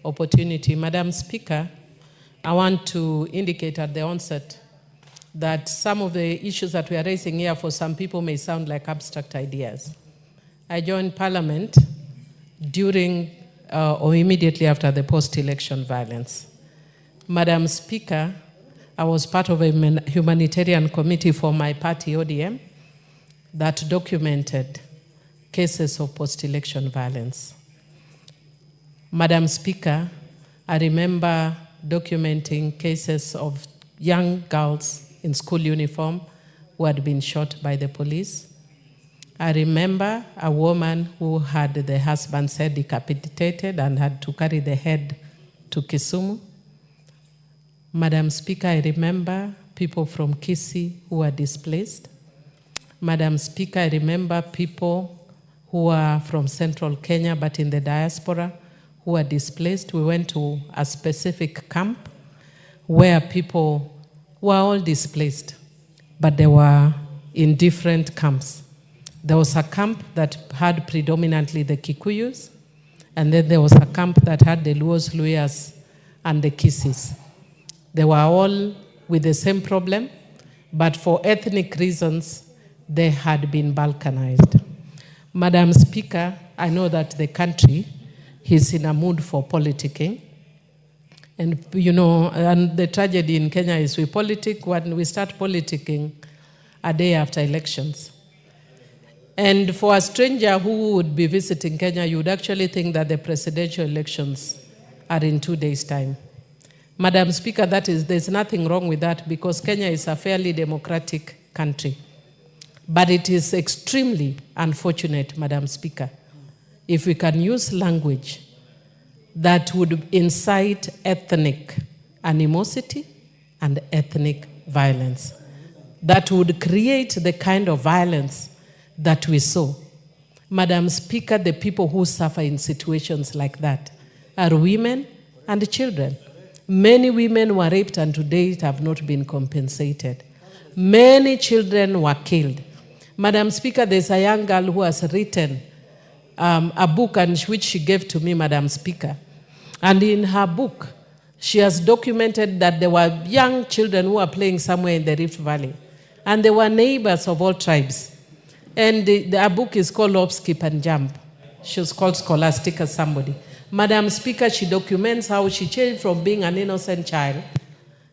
opportunity. Madam Speaker, I want to indicate at the onset that some of the issues that we are raising here for some people may sound like abstract ideas. I joined Parliament during or immediately after the post-election violence. Madam Speaker, I was part of a humanitarian committee for my party, ODM, that documented cases of post-election violence. Madam Speaker, I remember documenting cases of young girls in school uniform who had been shot by the police. I remember a woman who had the husband's head decapitated and had to carry the head to Kisumu. Madam Speaker, I remember people from Kisii who were displaced. Madam Speaker, I remember people who are from central Kenya but in the diaspora who were displaced. We went to a specific camp where people were all displaced, but they were in different camps. There was a camp that had predominantly the Kikuyus, and then there was a camp that had the Luos, Luyas, and the Kisis. They were all with the same problem, but for ethnic reasons, they had been balkanized. Madam Speaker, I know that the country is in a mood for politicking. And you know, and the tragedy in Kenya is we politic when we start politicking a day after elections. And for a stranger who would be visiting Kenya, you would actually think that the presidential elections are in 2 days' time. Madam Speaker, there's nothing wrong with that because Kenya is a fairly democratic country. But it is extremely unfortunate, Madam Speaker, if we can use language that would incite ethnic animosity and ethnic violence, that would create the kind of violence that we saw. Madam Speaker, the people who suffer in situations like that are women and children. Many women were raped and to date have not been compensated. Many children were killed. Madam Speaker, there's a young girl who has written a book which she gave to me, Madam Speaker. And in her book, she has documented that there were young children who were playing somewhere in the Rift Valley. And they were neighbors of all tribes. And her book is called Hop, Skip, and Jump. She was called Scholastica somebody. Madam Speaker, she documents how she changed from being an innocent child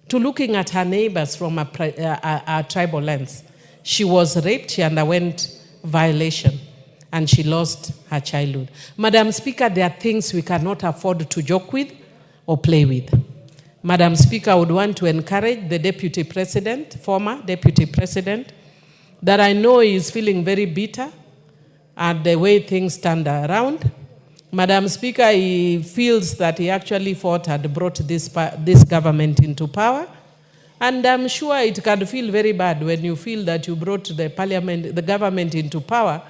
to looking at her neighbors from a tribal lens. She was raped, she underwent violation, and she lost her childhood. Madam Speaker, there are things we cannot afford to joke with or play with. Madam Speaker, I would want to encourage the Deputy President, former Deputy President, that I know is feeling very bitter at the way things stand around. Madam Speaker, he feels that he actually fought and brought this government into power. And I'm sure it can feel very bad when you feel that you brought the government into power,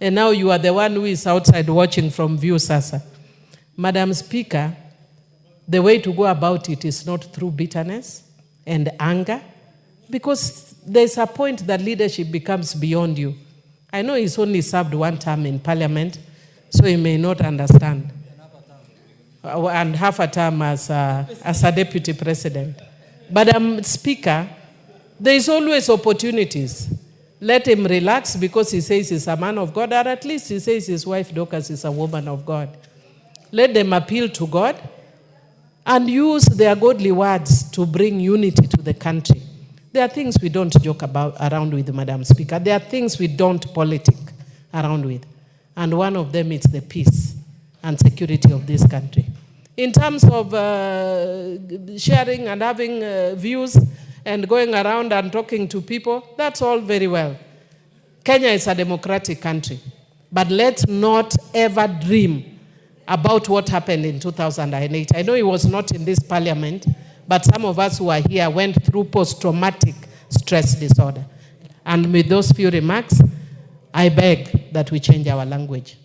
and now you are the one who is outside watching from view, Sasa. Madam Speaker, the way to go about it is not through bitterness and anger, because there's a point that leadership becomes beyond you. I know he's only served one term in Parliament, so he may not understand. And half a term as a Deputy President. But Speaker, there is always opportunities. Let him relax because he says he's a man of God, or at least he says his wife Dorcas is a woman of God. Let them appeal to God and use their godly words to bring unity to the country. There are things we don't joke about around with, Madam Speaker. There are things we don't politic around with. And one of them is the peace and security of this country. In terms of sharing and having views and going around and talking to people, that's all very well. Kenya is a democratic country. But let's not ever dream about what happened in 2008. I know it was not in this Parliament, but some of us who are here went through post-traumatic stress disorder. And with those few remarks, I beg that we change our language.